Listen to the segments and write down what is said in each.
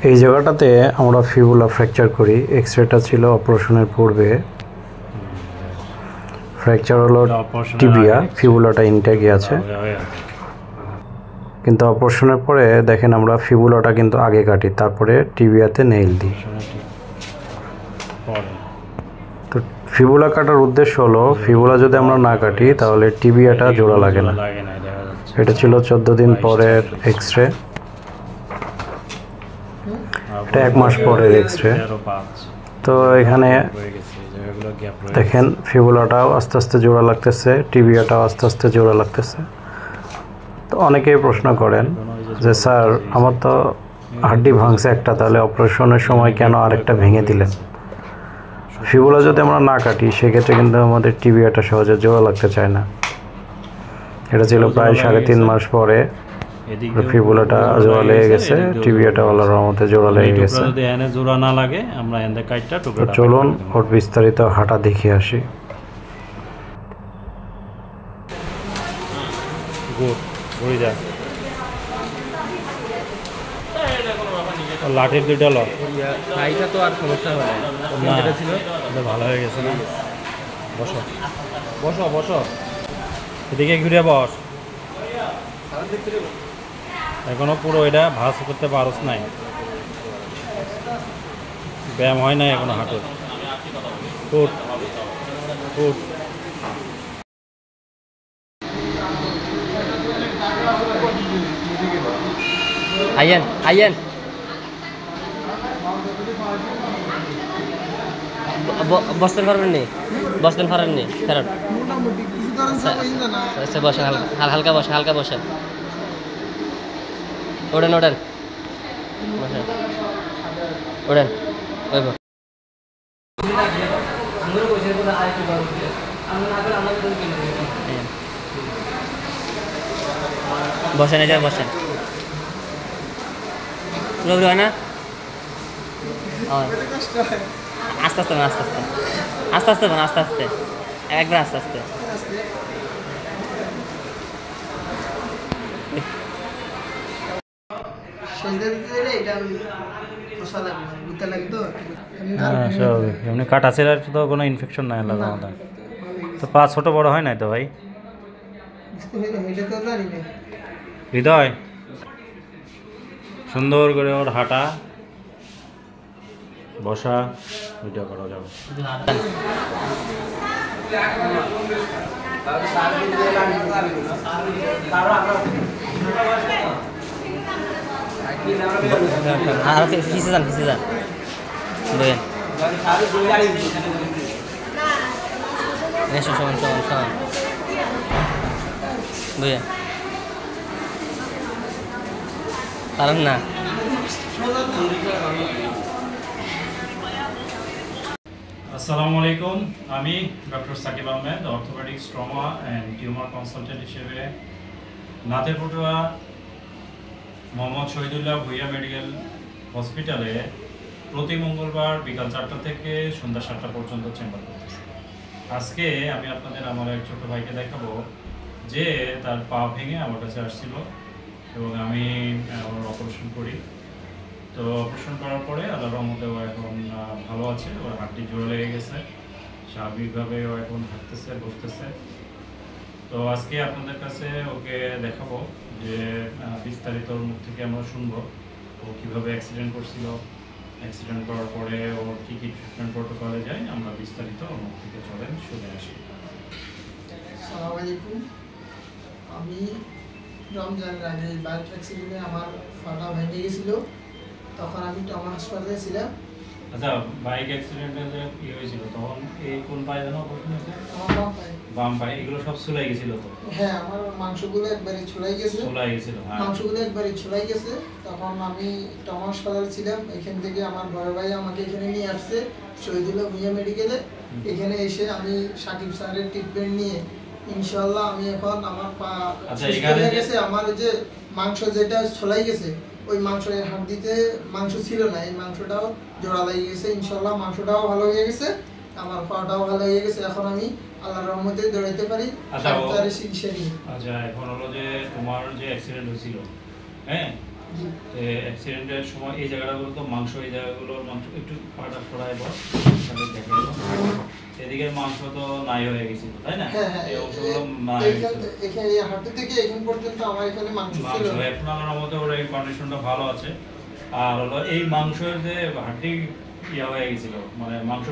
এই জায়গাটাতে আমরা ফিবুলা ফ্র্যাকচার করি। এক্সরেটা ছিল অপারেশনের পূর্বে। ফ্র্যাকচার হলো টিবিয়া, ফিবুলাটা ইনটেকই আছে, কিন্তু অপারেশনের পরে দেখেন আমরা ফিবুলাটা কিন্তু আগে কাটি, তারপরে টিবিয়াতে নেইল দিই। তো ফিবুলা কাটার উদ্দেশ্য হলো ফিবুলা যদি আমরা না কাটি তাহলে টিবিয়াটা জোড়া লাগে না। এটা ছিল 14 দিন পরের এক্সরে, এটা 1 মাস পরের এক্সরে। তো এখানে দেখেন ফিবুলাটাও আস্তে আস্তে জোড়া লাগতেছে, টিবিয়াটাও আস্তে আস্তে জোড়া লাগতেছে। তো অনেকেই প্রশ্ন করেন যে স্যার আমার তো হাড্ডি ভাঙছে একটা, তাহলে অপারেশনের সময় কেন আরেকটা ভেঙে দিলেন? ফিবুলা যদি আমরা না কাটি সেক্ষেত্রে কিন্তু আমাদের টিবিয়াটা সহজে জোড়া লাগতে চায় না। এটা ছিল প্রায় 3.5 মাস পরে ফিবুলাটা জোড়া লেগে গেছে, টিবিয়াটা আল্লাহর রহমতে জোড়া লেগে গেছে। চলুন ওর বিস্তারিত হাঁটা দেখিয়ে আসি। লাঠির দুইটা ল তো আর সমস্যা হয় না, ছিল ভালো হয়ে গেছে না। বসো বসো বসো, এদিকে ঘুরে বস। এখনো পুরো এটা ভাঁজ করতে পারস নাই, ব্যায়াম হয় নাই এখনো হাঁটুর। ফুট ফুট আইয়েন আইয়েন, বসতেন পারবেননি, বসতেন পারেননি ফেরত। আচ্ছা বসেন, হালকা বসেন, হালকা বসেন। ওড়েন ওড়েন বসেন, ওড়েন বসেন, এই জায়গায় বসেন। পুরোপুরি হয় না, আস্তে আস্তে আস্তে আস্তে আস্তে আস্তে আস্তে আস্তে একবার আস্তে আস্তে। এমনি কাটা ছেড়ার তো কোনো ইনফেকশন নাই আলাদা আলাদা। তো পা ছোট বড় হয় নাই তো ভাই? হৃদয় সুন্দর করে ওর হাঁটা বসা ভিডিও করা যাবে। ফিসে যান, ফিসে যান, বলেন সমান সমান সমান বুঝলেন পারেন না। আসসালামু আলাইকুম, আমি doctor Sakib Ahmed, orthopaedics, trauma and tumour consultant হিসেবে নাতেরপুটুয়া মোহাম্মদ শহীদুল্লাহ ভুইয়া মেডিকেল হসপিটালে প্রতি মঙ্গলবার বিকাল 4টা থেকে সন্ধ্যা 7টা পর্যন্ত চেম্বার করতেছি। আজকে আমি আপনাদের আমার এক ছোটো ভাইকে দেখাবো যে তার পা ভেঙে আমার কাছে আসছিল এবং আমি ওর অপারেশন করি। তো অপারেশন করার পরে আল্লাহর রহমতে ও এখন ভালো আছে, ওর হাড্ডি জোড়া লেগে গেছে, স্বাভাবিকভাবে ও এখন হাঁটতেছে, বসতেছে। তো আজকে আপনাদের কাছে ওকে দেখাবো যে বিস্তারিত ওর মুখ থেকে আমরা শুনবো ও কীভাবে অ্যাক্সিডেন্ট করছিল, অ্যাক্সিডেন্ট করার পরে ওর কী কী ট্রিটমেন্ট প্রোটোকলে যায়, আমরা বিস্তারিত ওর মুখ থেকে চলেন শুনে আসি। আসসালামু আলাইকুম, আমি রমজানের আগে বাইক অ্যাক্সিডেন্টে আমার ফাটা ভেঙে গেছিলো, তখন আমি ট্রমা হাসপাতালে ছিলাম। আচ্ছা, বাইক অ্যাক্সিডেন্টে যে কি হয়েছিল তখন এই কোন পায়ে যেন অপারেশন হয়েছে? আমার বাম পায়ে। বাম পায়ে। এগুলো সব ছুলাই গেছিল তো? হ্যাঁ, আমার মাংসগুলো একবারে ছুলাই গেছে। ছুলাই গেছিল, হ্যাঁ, মাংসগুলো একবারে ছুলাই গেছে। তখন আমি ট্রমা হাসপাতালে ছিলাম। এখান থেকে আমার বড় ভাই আমাকে এখানে নিয়ে আসছে শহীদুল্লাহ ভুইয়া মেডিকেলে। এখানে এসে আমি সাকিব স্যারের ট্রিটমেন্ট নিয়ে ইনশাআল্লাহ আমি এখন আমার পা সুস্থ হয়ে গেছে। আমার যে মাংস যেটা ছুলাই গেছে ওই মাংসের হাড্ডিতে মাংস ছিল না, এই মাংসটাও জোড়া লেগে গেছে। ইনশাআল্লাহ মাংসটাও ভালো হয়ে গেছে, আমার পাটাও ভালো হয়ে গেছে। এখন আমি আল্লাহর রহমতে দৌড়াইতে পারি। আচ্ছা, এখন হলো যে তোমার যে অ্যাক্সিডেন্ট হয়েছিল, হ্যাঁ, জি। অ্যাক্সিডেন্টের সময় এই জায়গাগুলো তো মাংস, এই জায়গাগুলোর মাংস একটু পাটা সরাই বল, তাহলে দেখা গেল এদিকের মাংস তো নাই হয়ে গেছিল, তাই না? হ্যাঁ হ্যাঁ, এই অংশগুলো নাই হয়ে গেছিল। এখানে হাঁটু থেকে এখান পর্যন্ত আমার এখানে মাংস ছিল। মাংস এখন আল্লাহর মধ্যে ওর এই কন্ডিশনটা ভালো আছে। আর হলো এই মাংসের যে হাড্ডি ইয়া হয়ে গেছিল, মানে মাংস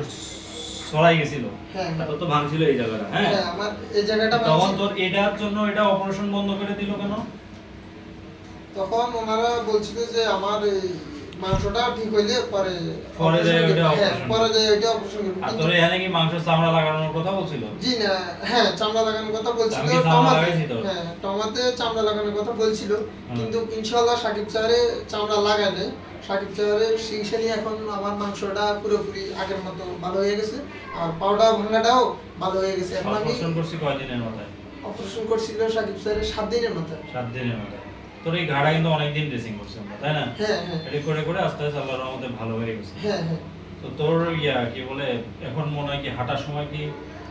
সরাই গেছিল, হ্যাঁ তো তো ভাঙছিল এই জায়গাটা। হ্যাঁ, হ্যাঁ আমার এই জায়গাটা তখন তোর এটার জন্য এটা অপারেশন বন্ধ করে দিল কেন? তখন ওনারা বলছিল যে আমার এই মাংসটা ঠিক হইলে পরে যায় ওটা হ্যাঁ, অপারেশন, পরে যায় ওইটা অপারেশন করব। আর তোর এখানে কি মাংসের চামড়া লাগানোর কথা বলছিল? জি না, হ্যাঁ চামড়া লাগানোর কথা বলছিল। আমি চামড়া লাগাইছি তো। হ্যাঁ টমাতে চামড়া লাগানোর কথা বলছিল, কিন্তু ইনশাআল্লাহ সাকিব স্যারে চামড়া লাগালে সাকিব স্যারের চিকিৎসা নিয়ে এখন আমার মাংসটা পুরোপুরি আগের মতো ভালো হয়ে গেছে, আর পাউডার ভাঙাটাও ভালো হয়ে গেছে। এখন আমি অপারেশন করছি কয়দিনের মাথায়? অপারেশন করছিল সাকিব স্যারের 7 দিনের মাথায়। 7 দিনের মাথায়। তোর এই ঘাড়া কিন্তু অনেকদিন ড্রেসিং করছে আমরা, তাই না? হ্যাঁ হ্যাঁ এটা করে করে আস্তে আস্তে আল্লাহর রহমতে ভালো হয়ে গেছে। হ্যাঁ হ্যাঁ। তো তোর ইয়া কি বলে এখন মনে হয় কি হাঁটার সময় কি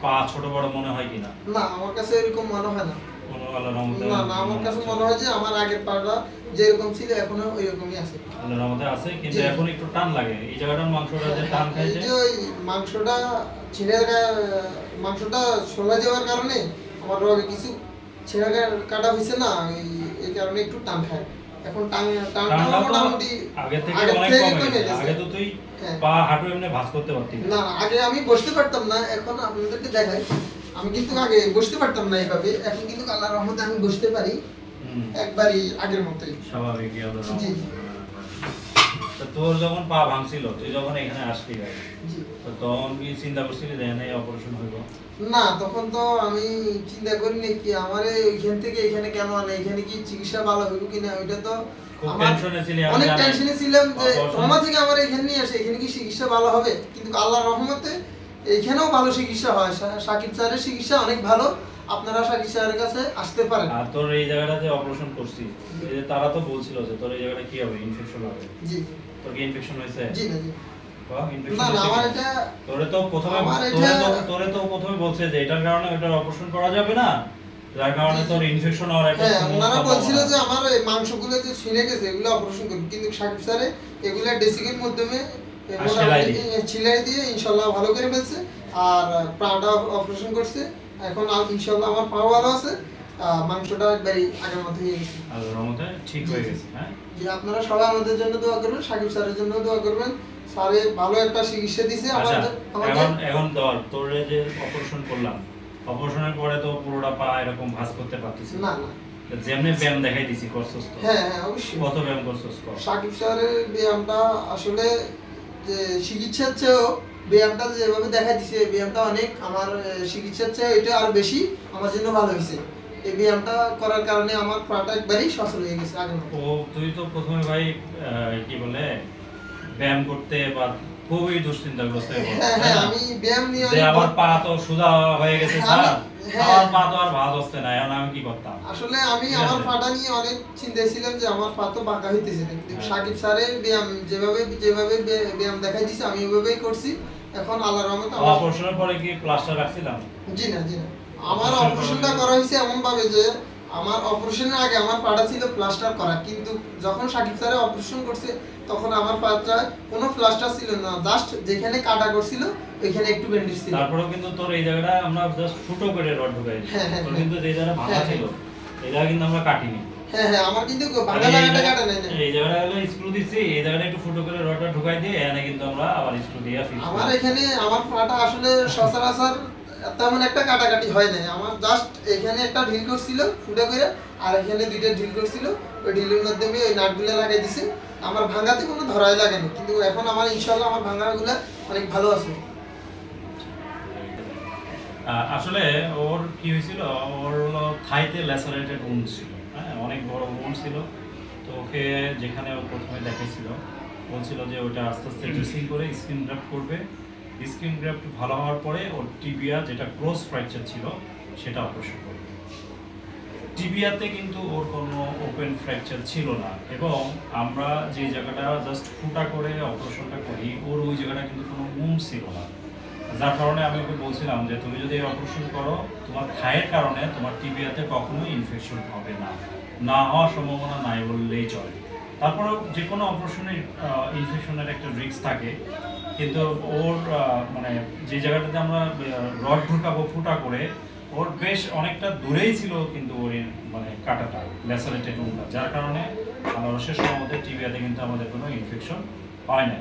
পা ছোট বড় মনে হয় কিনা? না আমার কাছে এরকম মনে হয় না। কোনো আল্লাহর রহমতে না না, আমার কাছে মনে হয় যে আমার আগের পাটা যেরকম ছিল এখনো ওইরকমই আছে। আল্লাহর রহমতে আছে, কিন্তু জি। এখন একটু টান লাগে এই জায়গাটার মাংসটা যে টান এই খাইছে। যে ওই মাংসটা ছিঁড়ে মাংসটা ছলা যাওয়ার কারণে আমার রগে কিছু ছেঁড়া কাটা হয়েছে না, এই কারণে একটু টান খায়। এখন টানটা টানটা তো মোটামুটি আগে থেকে আগের অনেক থেকে কমে কমে গেছে। গেছে। আগে তো তুই হ্যাঁ। পা হাঁটু এমনি ভাঁজ করতে পারতি না। না না, আগে আমি বসতে পারতাম না, এখন আপনাদেরকে দেখাই। আমি কিন্তু আগে বসতে পারতাম না এইভাবে, এখন কিন্তু আল্লাহর রহমতে আমি বসতে পারি একবারই আগের মতোই। স্বাভাবিক আল্লাহর জি। রহমতে। তো তোর যখন পা ভাঙছিল, তুই যখন এখানে আসলি ভাই, জি। তো তখন কি চিন্তা করছিলি যে এখানে অপারেশন হইব? না, তখন তো আমি চিন্তা করিনি কি আমারে ওইখান থেকে এখানে কেন আনে, এখানে কি চিকিৎসা ভালো হইব কিনা, ওইটা তো খুব আমার টেনশনে ছিলি। আমি অনেক জানি। টেনশনে ছিলাম যে অপারেশন- রমা থেকে আমার এখানে নিয়ে আসে, এখানে কি চিকিৎসা ভালো হবে, কিন্তু আল্লাহর রহমতে এখানেও ভালো চিকিৎসা হয়। সাকিব স্যারের চিকিৎসা অনেক ভালো, আপনারা সাকিব স্যারের কাছে আসতে পারেন। আর তোর এই জায়গাটা যে অপারেশন করছিস, এই যে তারা তো বলছিল যে তোর এই জায়গাটা কি হবে, ইনফেকশন হবে। জি তোর কি ইনফেকশন হয়েছে? জি না জি বাহ, infection না না, হয়েছে আমার কি? এটা তোরে তো প্রথমে আমার এটা- তোরে তো প্রথমে বলছে যে এটার কারণে ওটার অপারেশন করা যাবে না, যার কারণে তোর ইনফেকশন হওয়ার একটা হ্যাঁ, ওনারা সম্ভাবনা বলছিল আছে। যে আমার এই মাংসগুলো যে ছিঁড়ে গেছে এগুলো অপারেশন করবে, কিন্তু সাকিব স্যারে এগুলো ড্রেসিংয়ের মাধ্যমে আর সেলাই দিয়ে। ছিলাই দিয়ে ইনশাল্লাহ ভালো করে ফেলছে, আর পাটা অপারেশন করছে। এখন ইনশাল্লাহ আমার পাও ভালো আছে, মাংসটা একবারই আগের মতো হয়ে গেছে। আল্লাহর রহমতে ঠিক হয়ে গেছে। হ্যাঁ, যে আপনারা সবাই আমাদের জন্য দোয়া করবেন, সাকিব স্যারের জন্য দোয়া করবেন। স্যারে ভালো একটা চিকিৎসা দিছে আচ্ছা, আমাদের। এখন ধর তোর এই যে অপারেশন করলাম, অপারেশনের পরে তো পুরোটা পা এরকম ভাঁজ করতে পারতেছিস না না, যেমনি ব্যায়াম দেখাই দিছি করছস তো? হ্যাঁ হ্যাঁ অবশ্যই। কত ব্যায়াম করছস কর? সাকিব স্যারের ব্যায়ামটা আসলে যে চিকিৎসার চেয়েও ব্যায়ামটা যেভাবে দেখা দিছে, এই ব্যায়ামটা অনেক আমার চিকিৎসার চেয়ে এটা আরো বেশি আমার জন্য ভালো হয়েছে। এই ব্যায়ামটা করার কারণে আমার পাটা একবারই সচল হয়ে গেছে আগের মতো। ও তুই তো প্রথমে ভাই কি বলে ব্যায়াম করতে বা খুবই দুশ্চিন্তাগ্রস্ত হয়ে পড়ছিস, হ্যাঁ তাই হ্যাঁ, না? আমি ব্যায়াম নিয়ে যে অনেক আমার পা তো সোজা হয়ে গেছে স্যার, হ্যাঁ। আমার পা তো আর ভাঁজ হচ্ছে না, এখন আমি কি করতাম? আসলে আমি ঠিক আমার আছে। পাটা নিয়ে অনেক চিন্তায় ছিলাম যে আমার পা তো বাঁকা হইতেছে না, কিন্তু হ্যাঁ। সাকিব স্যারের ব্যায়াম যেভাবে যেভাবে ব্যায়াম দেখাই দিছে আমি ওইভাবেই করছি। এখন আল্লাহর রহমতে আমার অপারেশনের পরে কি প্লাস্টার রাখছিলাম? জি না জি না, আমার Operation অপারেশনটা করা করা হয়েছে এমন ভাবে যে আমার অপারেশনের আগে আমার পাটা ছিল প্লাস্টার করা, কিন্তু যখন সাকিব স্যারে অপারেশন করছে তখন আমার পাটা কোনো প্লাস্টার ছিল না, জাস্ট যেখানে কাটা করছিল ওইখানে একটু ব্যান্ডেজ ছিল। তারপরেও কিন্তু তোর এই জায়গাটা আমরা জাস্ট ফুটো করে রড ঢুকাই দিই। হ্যাঁ, হ্যাঁ, তোর হ্যাঁ। কিন্তু যে জায়গাটা ভাঙা হ্যাঁ, ছিল এই জায়গা কিন্তু আমরা কাটিনি। হ্যাঁ হ্যাঁ, আমার কিন্তু আর ভাঙা এই জায়গাটা জায়গা- কাটা নাই না। এই জায়গাটা হলো স্ক্রু দিচ্ছি, এই জায়গাটা একটু ফুটো করে রডটা ঢুকাই দিয়ে এখানে কিন্তু আমরা আবার স্ক্রু দিয়ে ফিক্স আমার এখানে আমার পাটা আসলে সচরাচর তেমন একটা কাটাকাটি হয় নাই, আমার জাস্ট এখানে একটা ঢিল করছিল ফুটা করে, আর এখানে দুইটা ঢিল করছিল, ওই ঢিলের মাধ্যমে ওই নাটগুলো লাগাই দিছে। আমার ভাঙাতে কোনো ধরাই লাগেনি, কিন্তু এখন আমার ইনশাআল্লাহ আমার ভাঙাগুলো অনেক ভালো আছে। আসলে ওর কি হয়েছিল, ওর হলো থাইতে ল্যাসারেটেড উন্ড ছিল, হ্যাঁ অনেক বড় উন্ড ছিল। তো ওকে যেখানে ও প্রথমে দেখাইছিল বলছিল যে ওটা আস্তে আস্তে ড্রেসিং করে স্কিন গ্রাফট করবে। স্কিন গ্রাফট ভালো হওয়ার পরে ওর টিবিয়া যেটা ক্রস ফ্র্যাকচার ছিল সেটা অপারেশন করবে। টিবিয়াতে কিন্তু ওর কোনো ওপেন ফ্র্যাকচার ছিল না, এবং আমরা যে জায়গাটা জাস্ট ফুটা করে অপারেশনটা করি ওর ওই জায়গাটা কিন্তু কোনো উন্ড ছিল না, যার কারণে আমি ওকে বলছিলাম যে তুমি যদি অপারেশন করো তোমার থায়ের কারণে তোমার টিবিয়াতে কখনোই ইনফেকশন হবে না, না হওয়ার সম্ভাবনা নাই বললেই চলে। তারপরেও যে কোনো অপারেশনের ইনফেকশনের একটা রিস্ক থাকে, কিন্তু ওর মানে যে জায়গাটাতে আমরা রড ঢুকাবো ফুটা করে, ওর বেশ অনেকটা দূরেই ছিল কিন্তু ওর মানে কাটাটা ল্যাসারেটেড উন্ডা, যার কারণে শেষ আমাদের টিবিয়াতে কিন্তু আমাদের কোনো ইনফেকশন হয় না।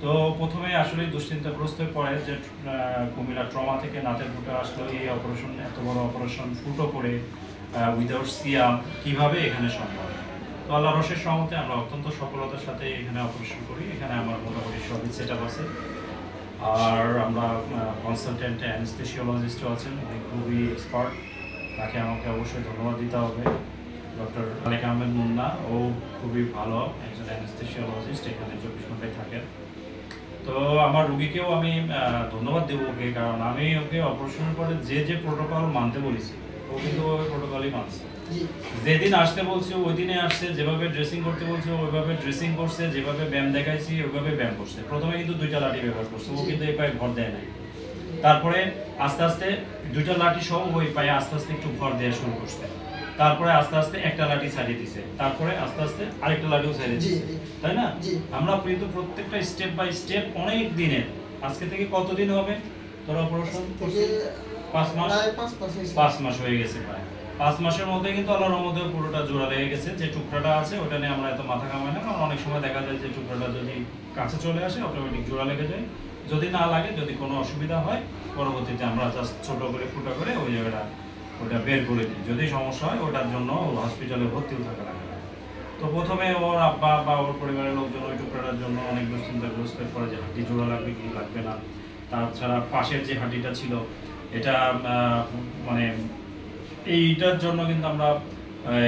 তো প্রথমে আসলে দুশ্চিন্তাগ্রস্ত হয়ে পড়ে যে কুমিল্লা ট্রমা থেকে নাতের ফুটো আসলো, এই অপারেশন এত বড় অপারেশন ফুটো করে উইদাউট সিয়াম কীভাবে এখানে সম্ভব। তো আল্লাহর অশেষ রহমতে আমরা অত্যন্ত সফলতার সাথে এখানে অপারেশন করি। এখানে আমার মোটামুটি সবই সেট আপ আছে, আর আমরা কনসালটেন্ট অ্যানেস্থেসিওলজিস্টও আছেন, উনি খুবই এক্সপার্ট, তাকে আমাকে অবশ্যই ধন্যবাদ দিতে হবে। ডক্টর মালিক আহমেদ মুন্না, ও খুবই ভালো একজন অ্যানেস্থেসিওলজিস্ট, এখানে 24 ঘন্টায় থাকেন। তো আমার রুগীকেও আমি ধন্যবাদ দেবো ওকে, কারণ আমি ওকে অপারেশনের পরে যে যে প্রোটোকল মানতে বলেছি ও কিন্তু ওই প্রোটোকলই মানছে। যেদিন আসতে বলছি ওই দিনে আসছে, যেভাবে ড্রেসিং করতে বলছে ওইভাবে ড্রেসিং করছে, যেভাবে ব্যায়াম দেখাইছি ওইভাবে ব্যায়াম করছে। প্রথমে কিন্তু 2টা লাঠি ব্যবহার করছে, ও কিন্তু এই পায়ে ভর দেয় নাই। তারপরে আস্তে আস্তে 2টা লাঠি সহ ওই পায়ে আস্তে আস্তে একটু ভর দেওয়া শুরু করছে। তারপরে আস্তে আস্তে একটা লাঠি ছাড়িয়ে দিছে, তারপরে আস্তে আস্তে আরেকটা লাঠিও ছাড়িয়ে দিছে, তাই না? আমরা কিন্তু প্রত্যেকটা স্টেপ বাই স্টেপ অনেক দিনের, আজকে থেকে কতদিন হবে তোর অপারেশন? 5 মাস, 5 মাস হয়ে গেছে প্রায়। 5 মাসের মধ্যে কিন্তু আল্লাহর রহমতে পুরোটা জোড়া লেগে গেছে। যে টুকরাটা আছে ওটা নিয়ে আমরা এত মাথা ঘামাই না, কারণ অনেক সময় দেখা যায় যে টুকরাটা যদি কাছে চলে আসে অটোমেটিক জোড়া লেগে যায়। যদি না লাগে, যদি কোনো অসুবিধা হয়, পরবর্তীতে আমরা জাস্ট ছোট করে ফুটা করে ওই জায়গাটা ওটা বের করে দিই। যদি সমস্যা হয় ওটার জন্য হসপিটালে ভর্তিও থাকা লাগে। তো প্রথমে ওর আব্বা বা ওর পরিবারের লোকজন ওই টুকরাটার জন্য অনেক দুশ্চিন্তাগ্রস্ত করে যে হাঁটি জোড়া লাগবে কি লাগবে না। তাছাড়া পাশের যে হাঁটিটা ছিল এটা মানে এইটার জন্য কিন্তু আমরা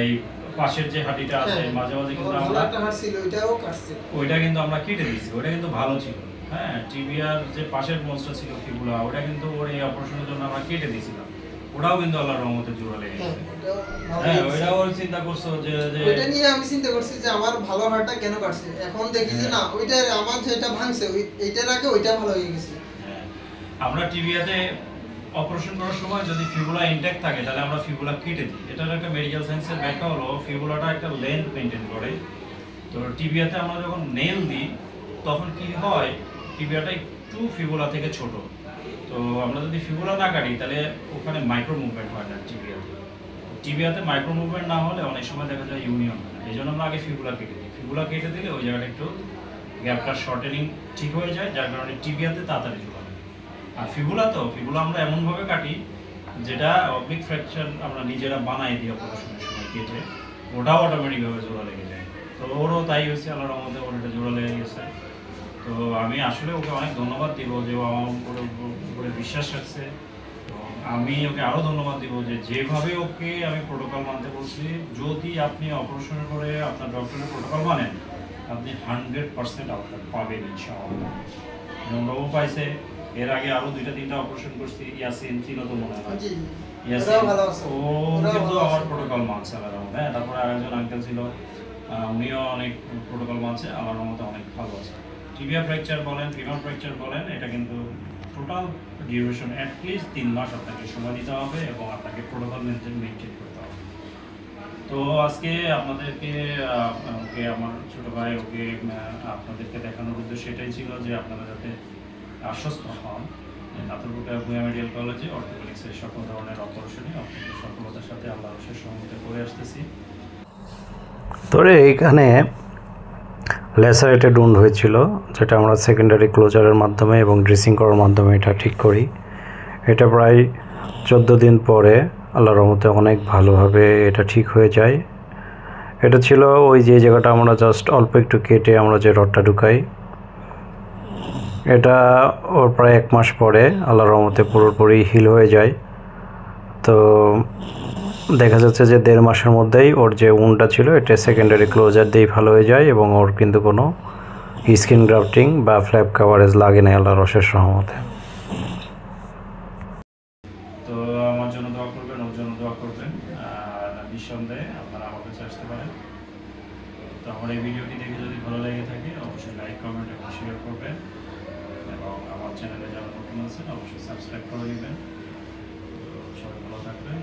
এই পাশের যে হাঁটিটা আছে মাঝে মাঝে কিন্তু আমরা ওইটা কিন্তু আমরা কেটে দিয়েছি, ওটা কিন্তু ভালো ছিল। হ্যাঁ, টিবিয়ার যে পাশের মঞ্চটা ছিল ফিবুলা, ওটা কিন্তু ওর এই অপারেশনের জন্য আমরা কেটে দিয়েছিলাম, ওটাও কিন্তু আল্লাহর রহমতে জোড়া লেগে গেছে। হ্যাঁ, ওইটাও ওর চিন্তা করছো যে ওইটা নিয়ে আমি চিন্তা করছি যে আমার ভালো হাড়টা কেন কাটছে। এখন দেখি যে না, ওইটা আমার যেটা ভাঙছে এইটার আগে ওইটা ভালো হয়ে গেছে। হ্যাঁ, আমরা টিবিয়াতে অপারেশন করার সময় যদি ফিবুলা ইনট্যাক্ট থাকে তাহলে আমরা ফিবুলা কেটে দিই। এটার একটা মেডিকেল সায়েন্সের ব্যাখ্যা হলো ফিবুলাটা একটা লেন্থ মেনটেন করে। তো টিবিয়াতে আমরা যখন নেল দিই তখন কি হয়, টিবিয়াটা একটু ফিবুলা থেকে ছোট। তো আমরা যদি ফিবুলা না কাটি তাহলে ওখানে মাইক্রো মুভমেন্ট হয় না টিবিয়াতে। টিবিয়াতে মাইক্রো মুভমেন্ট না হলে অনেক সময় দেখা যায় ইউনিয়ন হয় না। এই জন্য আমরা আগে ফিবুলা কেটে দিই। ফিবুলা কেটে দিলে ওই জায়গাটা একটু গ্যাপটা শর্টেনিং ঠিক হয়ে যায়, যার কারণে টিবিয়াতে তাড়াতাড়ি জোড়া। আর ফিবুলা আমরা এমনভাবে কাটি যেটা অবলিক ফ্র্যাকচার আমরা নিজেরা বানাই দিই অপারেশনের সময় কেটে, ওটাও অটোমেটিকভাবে জোড়া লেগে যায়। তো ওরও তাই হয়েছে, আল্লাহর রহমতে ওর এটা জোড়া লেগে গেছে। তো আমি আসলে ওকে অনেক ধন্যবাদ দিব যে ও আমার উপরে বিশ্বাস রাখছে। তো আমি ওকে আরও ধন্যবাদ দিব যে যেভাবে ওকে আমি প্রোটোকল মানতে বলছি, যদি আপনি অপারেশনের পরে আপনার ডক্টরের প্রোটোকল মানেন আপনি 100% আউটকাম পাবেন ইনশাআল্লাহ। ও পাইছে। এর আগে আরো 2-3টা অপারেশন করছি, ইয়াসিন চিনো তো মনে হয়, ইয়াসিন ও কিন্তু আমার প্রোটোকল মানছে আল্লাহর রহমতে। হ্যাঁ, তারপরে আরেকজন আঙ্কেল ছিল, উনিও অনেক প্রোটোকল মানছে, আল্লাহর রহমতে অনেক ভালো আছে। টিবিয়া ফ্র্যাকচার বলেন, ফিমার ফ্র্যাকচার বলেন, এটা কিন্তু টোটাল ডিউরেশন অ্যাটলিস্ট 3 মাস আপনাকে সময় দিতে হবে এবং আপনাকে প্রোটোকল মেনটেন করতে হবে। তো আজকে আপনাদেরকে ওকে আমার ছোটো ভাই ওকে আপনাদেরকে দেখানোর উদ্দেশ্য এটাই ছিল যে আপনারা যাতে আশ্বস্ত হন। নাথরপুটা ভূঁইয়া মেডিকেল কলেজে অর্থোপেডিক্সের সকল ধরনের অপারেশনই অত্যন্ত সফলতার সাথে আল্লাহর অশেষ রহমতে করে আসতেছি। তবে এইখানে ল্যাসারেটেড উন্ড হয়েছিল, যেটা আমরা সেকেন্ডারি ক্লোজারের মাধ্যমে এবং ড্রেসিং করার মাধ্যমে এটা ঠিক করি। এটা প্রায় 14 দিন পরে আল্লাহর রহমতে অনেক ভালোভাবে এটা ঠিক হয়ে যায়। এটা ছিল ওই যে জায়গাটা আমরা জাস্ট অল্প একটু কেটে আমরা যে রডটা ঢুকাই, এটা ওর প্রায় 1 মাস পরে আল্লাহর রহমতে পুরোপুরি হিল হয়ে যায়। তো দেখা যাচ্ছে যে 1.5 মাসের মধ্যেই ওর যে উন্ডটা ছিল এটা সেকেন্ডারি ক্লোজার দিয়েই ভালো হয়ে যায় এবং ওর কিন্তু কোনো স্কিন গ্রাফটিং বা ফ্ল্যাপ কাভারেজ লাগে না আল্লাহর অশেষ রহমতে। তো আমার জন্য দোয়া করবেন, ওর জন্য দোয়া করবেন, আর নিঃসন্দেহে আপনারা আমার কাছে আসতে পারেন। তো আমার এই ভিডিওটি দেখে যদি ভালো লেগে থাকে অবশ্যই লাইক, কমেন্ট এবং শেয়ার করবেন এবং আমার চ্যানেলে যারা নতুন আছেন অবশ্যই সাবস্ক্রাইব করে নেবেন। তো সবাই ভালো থাকবেন।